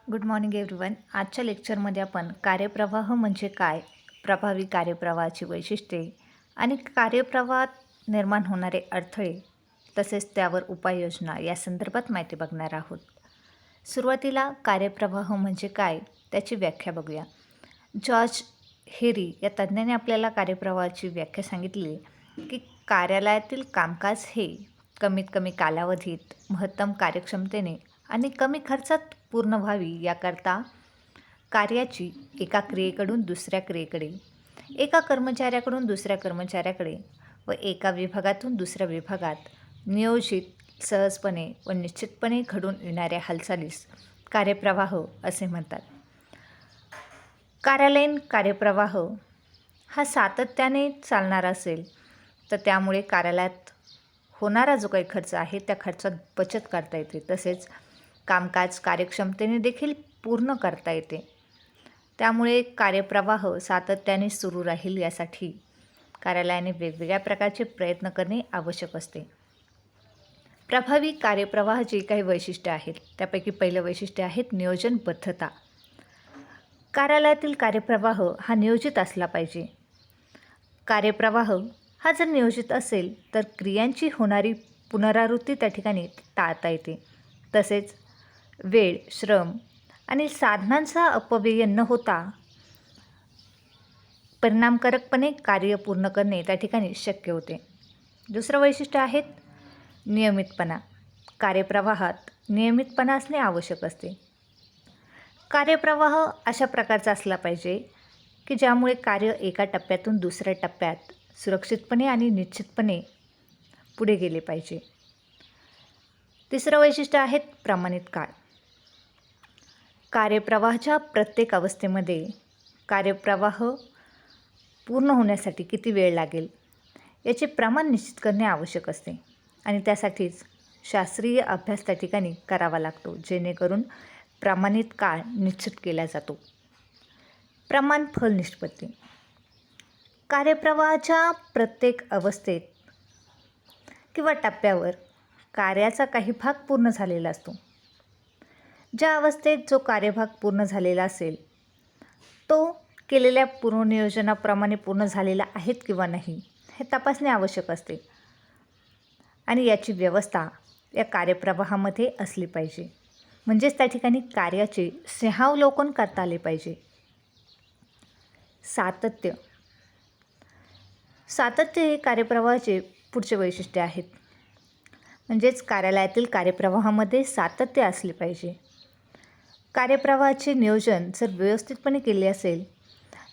Good morning everyone. आजच्या लेक्चरमध्ये आपण कार्यप्रवाह म्हणजे काय, प्रभावी कार्यप्रवाहाची वैशिष्ट्ये आणि कार्यप्रवाहात निर्माण होणारे अडथळे तसेच त्यावर उपाययोजना या संदर्भात माहिती बघणार आहोत. सुरुवातीला कार्यप्रवाह म्हणजे काय त्याची व्याख्या बघूया. जॉर्ज हेरी या तज्ज्ञाने आपल्याला कार्यप्रवाहाची व्याख्या सांगितली की कार्यालयातील कामकाज हे कमीत कमी कालावधीत महत्तम कार्यक्षमतेने आणि कमी खर्चात पूर्ण व्हावी याकरता कार्याची एका क्रियेकडून दुसऱ्या क्रियेकडे, एका कर्मचाऱ्याकडून दुसऱ्या कर्मचाऱ्याकडे व एका विभागातून दुसऱ्या विभागात नियोजित सहजपणे व निश्चितपणे घडून येणाऱ्या हालचालीस कार्यप्रवाह असे म्हणतात. कार्यालयीन कार्यप्रवाह हा सातत्याने चालणारा असेल तर त्यामुळे कार्यालयात होणारा जो काही खर्च आहे त्या खर्चात बचत करता येते, तसेच कामकाज कार्यक्षमतेने देखील पूर्ण करता येते. त्यामुळे कार्यप्रवाह सातत्याने सुरू राहील यासाठी कार्यालयाने वेगवेगळ्या प्रकारचे प्रयत्न करणे आवश्यक असते. प्रभावी कार्यप्रवाहाची काही वैशिष्ट्ये आहेत. त्यापैकी पहिलं वैशिष्ट्य आहेत नियोजनबद्धता. कार्यालयातील कार्यप्रवाह हा नियोजित असला पाहिजे. कार्यप्रवाह हा जर नियोजित असेल तर क्रियांची होणारी पुनरावृत्ती त्या ठिकाणी टाळता येते. तसेच वेळ, श्रम आणि साधनांचा अपव्यय न होता परिणामकारकपणे कार्य पूर्ण करणे त्या ठिकाणी शक्य होते. दुसरं वैशिष्ट्य आहे नियमितपणा. कार्यप्रवाहात नियमितपणा असणे आवश्यक असते. कार्यप्रवाह अशा प्रकारचा असला पाहिजे की ज्यामुळे कार्य एका टप्प्यातून दुसऱ्या टप्प्यात सुरक्षितपणे आणि निश्चितपणे पुढे गेले पाहिजे. तिसरं वैशिष्ट्य आहे प्रमाणित काळ. कार्यप्रवाहाच्या प्रत्येक अवस्थेमध्ये कार्यप्रवाह पूर्ण होण्यासाठी किती वेळ लागेल याचे प्रमाण निश्चित करणे आवश्यक असते आणि त्यासाठीच शास्त्रीय अभ्यास त्या ठिकाणी करावा लागतो, जेणेकरून प्रमाणित काळ निश्चित केला जातो. प्रमाण फल निष्पत्ती. कार्यप्रवाहाच्या प्रत्येक अवस्थेत किंवा टप्प्यावर कार्याचा काही भाग पूर्ण झालेला असतो. ज्या अवस्थेत जो कार्यभाग पूर्ण झालेला असेल तो केलेल्या पूर्वनियोजनाप्रमाणे पूर्ण झालेला आहेत किंवा नाही हे तपासणे आवश्यक असते आणि याची व्यवस्था या कार्यप्रवाहामध्ये असली पाहिजे. म्हणजेच त्या ठिकाणी कार्याचे सिंहावलोकन करता आले पाहिजे. सातत्य. सातत्य हे कार्यप्रवाहाचे पुढचे वैशिष्ट्य आहेत. म्हणजेच कार्यालयातील कार्यप्रवाहामध्ये सातत्य असले पाहिजे. कार्यप्रवाहाचे नियोजन जर व्यवस्थितपणे केले असेल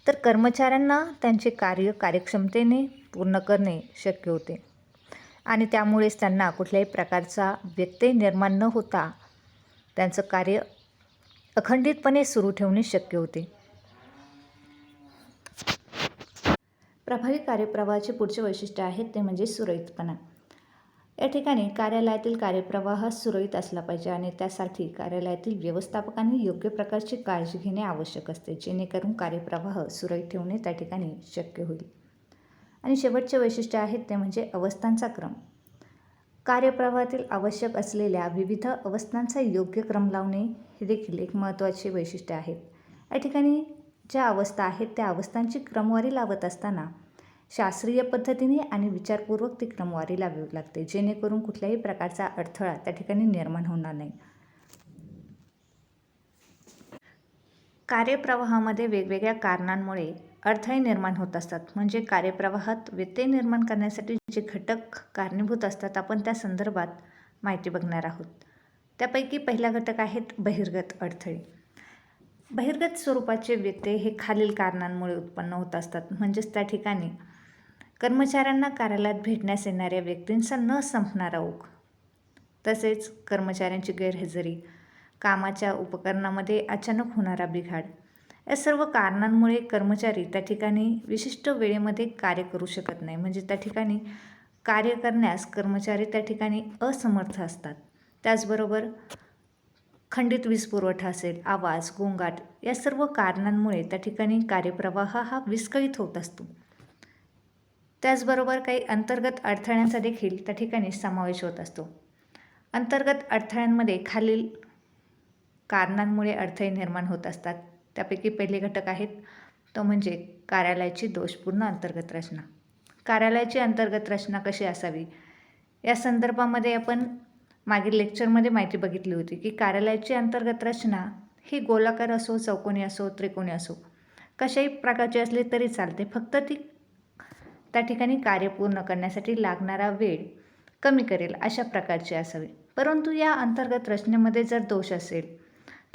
तर कर्मचाऱ्यांना त्यांचे कार्य कार्यक्षमतेने पूर्ण करणे शक्य होते आणि त्यामुळेच त्यांना कुठल्याही प्रकारचा व्यत्यय निर्माण न होता त्यांचं कार्य अखंडितपणे सुरू ठेवणे शक्य होते. प्रभावी कार्यप्रवाहाचे पुढचे वैशिष्ट्य आहेत ते म्हणजे सुरळीतपणा. या ठिकाणी कार्यालयातील कार्यप्रवाह सुरळीत असला पाहिजे आणि त्यासाठी कार्यालयातील व्यवस्थापकांनी योग्य प्रकारची काळजी घेणे आवश्यक असते, जेणेकरून कार्यप्रवाह सुरळीत ठेवणे त्या ठिकाणी शक्य होईल. आणि शेवटचे वैशिष्ट्य आहेत ते म्हणजे अवस्थांचा क्रम. कार्यप्रवाहातील आवश्यक असलेल्या विविध अवस्थांचा योग्य क्रम लावणे हे देखील एक महत्त्वाचे वैशिष्ट्य आहे. या ठिकाणी ज्या अवस्था आहेत त्या अवस्थांची क्रमवारी लावत असताना शास्त्रीय पद्धतीने आणि विचारपूर्वक ती क्रमवारी लावावी लागते, जेणेकरून कुठल्याही प्रकारचा अडथळा त्या ठिकाणी निर्माण होणार नाही. कार्यप्रवाहामध्ये वेगवेगळ्या कारणांमुळे अडथळे निर्माण होत असतात. म्हणजे कार्यप्रवाहात व्यत्यय निर्माण करण्यासाठी जे घटक कारणीभूत असतात आपण त्या संदर्भात माहिती बघणार आहोत. त्यापैकी पहिला घटक आहेत बहिर्गत अडथळे. बहिर्गत स्वरूपाचे व्यत्यय हे खालील कारणांमुळे उत्पन्न होत असतात. म्हणजेच त्या ठिकाणी कर्मचाऱ्यांना कार्यालयात भेटण्यास येणाऱ्या व्यक्तींचा न संपणारा ओघ, तसेच कर्मचाऱ्यांची गैरहजेरी, कामाच्या उपकरणामध्ये अचानक होणारा बिघाड या सर्व कारणांमुळे कर्मचारी त्या ठिकाणी विशिष्ट वेळेमध्ये कार्य करू शकत नाही. म्हणजे त्या ठिकाणी कार्य करण्यास कर्मचारी त्या ठिकाणी असमर्थ असतात. त्याचबरोबर खंडित वीज पुरवठा असेल, आवाज, गोंगाट या सर्व कारणांमुळे त्या ठिकाणी कार्यप्रवाह हा विस्कळीत होत असतो. त्याचबरोबर काही अंतर्गत अडथळ्यांचा देखील त्या ठिकाणी समावेश होत असतो. अंतर्गत अडथळ्यांमध्ये खालील कारणांमुळे अडथळे निर्माण होत असतात. त्यापैकी पहिले घटक आहेत तो म्हणजे कार्यालयाची दोषपूर्ण अंतर्गत रचना. कार्यालयाची अंतर्गत रचना कशी असावी या संदर्भामध्ये आपण मागील लेक्चरमध्ये माहिती बघितली होती की कार्यालयाची अंतर्गत रचना ही गोलाकार असो, चौकोनी असो, त्रिकोणी असो, कशाही प्रकारची असली तरी चालते. फक्त ती त्या ठिकाणी कार्य पूर्ण करण्यासाठी लागणारा वेळ कमी करेल अशा प्रकारची असावी. परंतु या अंतर्गत रचनेमध्ये जर दोष असेल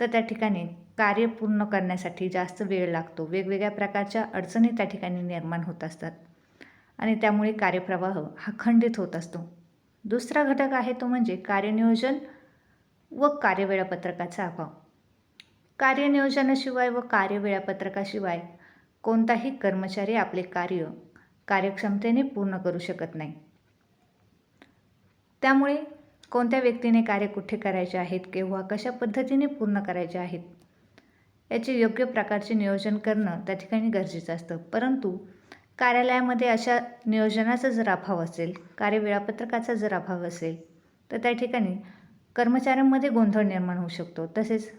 तर त्या ठिकाणी कार्य पूर्ण करण्यासाठी जास्त वेळ लागतो. वेगवेगळ्या प्रकारच्या अडचणी त्या ठिकाणी निर्माण होत असतात आणि त्यामुळे कार्यप्रवाह हा खंडित होत असतो. दुसरा घटक आहे तो म्हणजे कार्यनियोजन व कार्यवेळापत्रकाचा अभाव. कार्यनियोजनाशिवाय व कार्यवेळापत्रकाशिवाय कोणताही कर्मचारी आपले कार्य कार्यक्षमतेने पूर्ण करू शकत नाही. त्यामुळे कोणत्या व्यक्तीने कार्य कुठे करायचे आहेत, केव्हा, कशा पद्धतीने पूर्ण करायचे आहेत याचे योग्य प्रकारचे नियोजन करणं त्या ठिकाणी गरजेचं असतं. परंतु कार्यालयामध्ये अशा नियोजनाचा जर अभाव असेल, कार्यवेळापत्रकाचा जर अभाव असेल तर त्या ठिकाणी कर्मचाऱ्यांमध्ये गोंधळ निर्माण होऊ शकतो. तसेच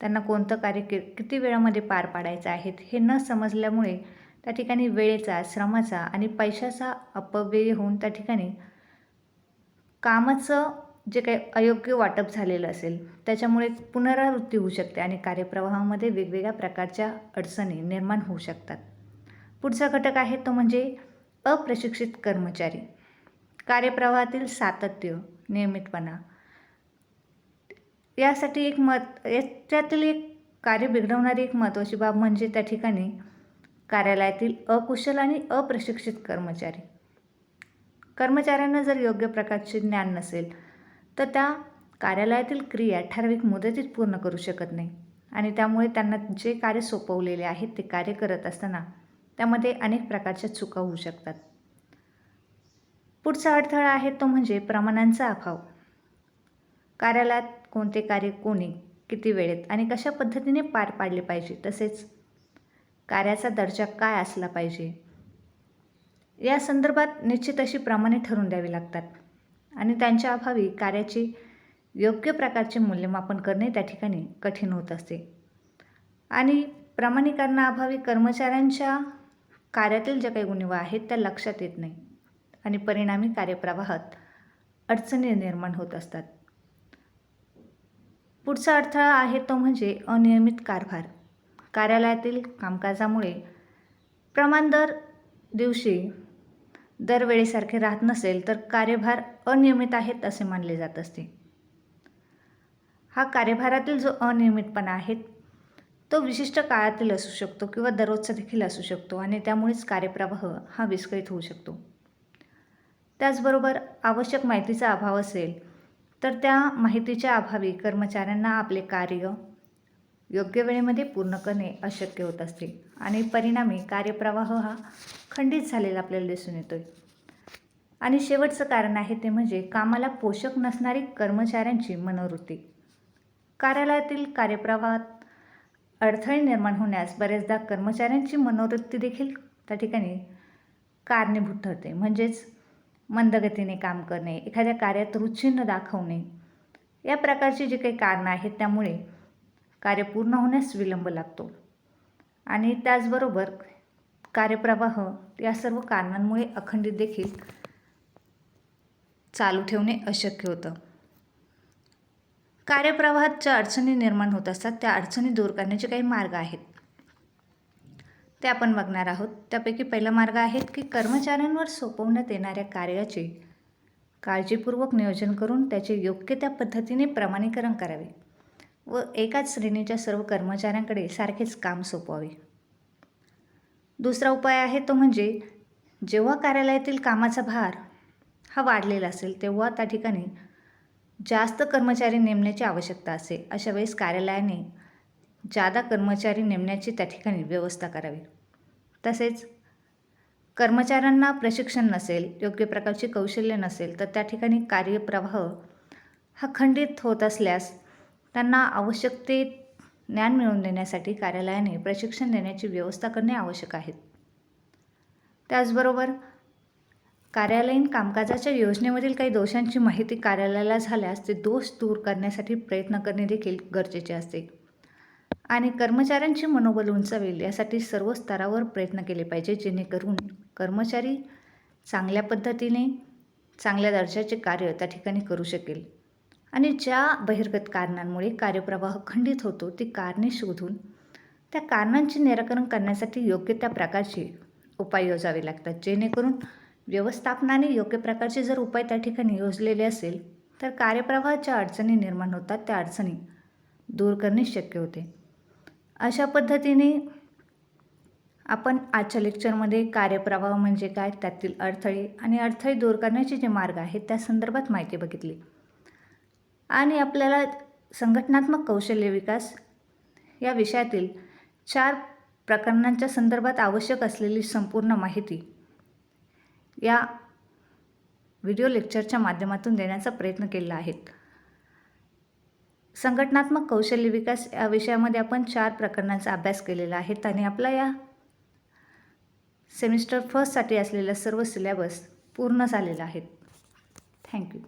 त्यांना कोणतं कार्य किती वेळामध्ये पार पाडायचं आहे हे न समजल्यामुळे त्या ठिकाणी वेळेचा, श्रमाचा आणि पैशाचा अपव्यय होऊन त्या ठिकाणी कामाचं जे काही अयोग्य वाटप झालेलं असेल त्याच्यामुळे पुनरावृत्ती होऊ शकते आणि कार्यप्रवाहामध्ये वेगवेगळ्या प्रकारच्या अडचणी निर्माण होऊ शकतात. पुढचा घटक आहे तो म्हणजे अप्रशिक्षित कर्मचारी. कार्यप्रवाहातील सातत्य, नियमितपणा यासाठी याच्यातील एक कार्य बिघडवणारी एक महत्त्वाची बाब म्हणजे त्या ठिकाणी कार्यालयातील अकुशल आणि अप्रशिक्षित कर्मचारी. कर्मचाऱ्यांना जर योग्य प्रकारचे ज्ञान नसेल तर त्या कार्यालयातील क्रिया ठराविक मुदतीत पूर्ण करू शकत नाही आणि त्यामुळे त्यांना जे कार्य सोपवलेले आहेत ते कार्य करत असताना त्यामध्ये अनेक प्रकारच्या चुका होऊ शकतात. पुढचा अडथळा आहे तो म्हणजे प्रमाणांचा अभाव. कार्यालयात कोणते कार्य कोणी, किती वेळेत आणि कशा पद्धतीने पार पाडले पाहिजे, तसेच कार्याचा दर्जा काय असला पाहिजे या संदर्भात निश्चित अशी प्रमाणे ठरवून द्यावी लागतात आणि त्यांच्या अभावी कार्याचे योग्य प्रकारचे मूल्यमापन करणे त्या ठिकाणी कठीण होत असते आणि प्रमाणीकरणाअभावी कर्मचाऱ्यांच्या कार्यातील ज्या काही उणिवा आहेत त्या लक्षात येत नाही आणि परिणामी कार्यप्रवाहात अडचणी निर्माण होत असतात. पुढचा अडथळा आहे तो म्हणजे अनियमित कारभार. कार्यालयातील कामकाजामुळे प्रमाण दर दिवशी दरवेळेसारखे राहत नसेल तर कार्यभार अनियमित आहेत असे मानले जात असते. हा कार्यभारातील जो अनियमितपणा आहे तो विशिष्ट काळातील असू शकतो किंवा दररोजचा देखील असू शकतो आणि त्यामुळेच कार्यप्रवाह हा विस्कळीत होऊ शकतो. त्याचबरोबर आवश्यक माहितीचा अभाव असेल तर त्या माहितीच्या अभावी कर्मचाऱ्यांना आपले कार्य योग्य वेळेमध्ये पूर्ण करणे अशक्य होत असते आणि परिणामी कार्यप्रवाह हा खंडित झालेला आपल्याला दिसून येतोय. आणि शेवटचं कारण आहे ते म्हणजे कामाला पोषक नसणारी कर्मचाऱ्यांची मनोवृत्ती. कार्यालयातील कार्यप्रवाहात अडथळे निर्माण होण्यास बरेचदा कर्मचाऱ्यांची मनोवृत्ती देखील त्या ठिकाणी कारणीभूत ठरते. म्हणजेच मंदगतीने काम करणे, एखाद्या कार्यात रुची न दाखवणे या प्रकारची जी काही कारणं आहेत त्यामुळे कार्य पूर्ण होण्यास विलंब लागतो आणि त्याचबरोबर कार्यप्रवाह या सर्व कारणांमुळे अखंडित देखील चालू ठेवणे अशक्य होतं. कार्यप्रवाहात ज्या अडचणी निर्माण होत असतात त्या अडचणी दूर करण्याचे काही मार्ग आहेत ते आपण बघणार आहोत. त्यापैकी पहिला मार्ग आहे की कर्मचाऱ्यांवर सोपवण्यात येणाऱ्या कार्याचे काळजीपूर्वक नियोजन करून त्याचे योग्य त्या पद्धतीने प्रमाणीकरण करावे व एकाच श्रेणीच्या सर्व कर्मचाऱ्यांकडे सारखेच काम सोपवावे. दुसरा उपाय आहे तो म्हणजे जेव्हा कार्यालयातील कामाचा भार हा वाढलेला असेल तेव्हा त्या ठिकाणी जास्त कर्मचारी नेमण्याची आवश्यकता असेल. अशा वेळेस कार्यालयाने जादा कर्मचारी नेमण्याची त्या ठिकाणी व्यवस्था करावी. तसेच कर्मचाऱ्यांना प्रशिक्षण नसेल, योग्य प्रकारची कौशल्य नसेल तर त्या ठिकाणी कार्यप्रवाह हा खंडित होत असल्यास त्यांना आवश्यक ते ज्ञान मिळवून देण्यासाठी कार्यालयाने प्रशिक्षण देण्याची व्यवस्था करणे आवश्यक आहे. त्याचबरोबर कार्यालयीन कामकाजाच्या योजनेमधील काही दोषांची माहिती कार्यालयाला झाल्यास ते दोष दूर करण्यासाठी प्रयत्न करणे देखील गरजेचे असते आणि कर्मचाऱ्यांचे मनोबल उंचावेल यासाठी सर्व स्तरावर प्रयत्न केले पाहिजे, जेणेकरून कर्मचारी चांगल्या पद्धतीने चांगल्या दर्जाचे कार्य त्या ठिकाणी करू शकेल. आणि ज्या बहिर्गत कारणांमुळे कार्यप्रवाह खंडित होतो ती कारणे शोधून त्या कारणांचे निराकरण करण्यासाठी योग्य त्या प्रकारचे उपाय योजावे लागतात, जेणेकरून व्यवस्थापनाने योग्य प्रकारचे जर उपाय त्या ठिकाणी योजलेले असेल तर कार्यप्रवाहाच्या अडचणी निर्माण होतात त्या अडचणी दूर करणे शक्य होते. अशा पद्धतीने आपण आजच्या लेक्चरमध्ये कार्यप्रवाह म्हणजे काय, त्यातील अडथळे आणि अडथळे दूर करण्याचे जे मार्ग आहेत त्या संदर्भात माहिती बघितली आणि आपल्याला संघटनात्मक कौशल्य विकास या विषयातील 4 प्रकरणांच्या संदर्भात आवश्यक असलेली संपूर्ण माहिती या व्हिडिओ लेक्चरच्या माध्यमातून देण्याचा प्रयत्न केला आहे. संघटनात्मक कौशल्य विकास या विषयामध्ये आपण 4 प्रकरणांचा अभ्यास केलेला आहे आणि आपला या सेमिस्टर फर्स्टसाठी असलेला सर्व सिलेबस पूर्ण झालेला आहे. थँक्यू.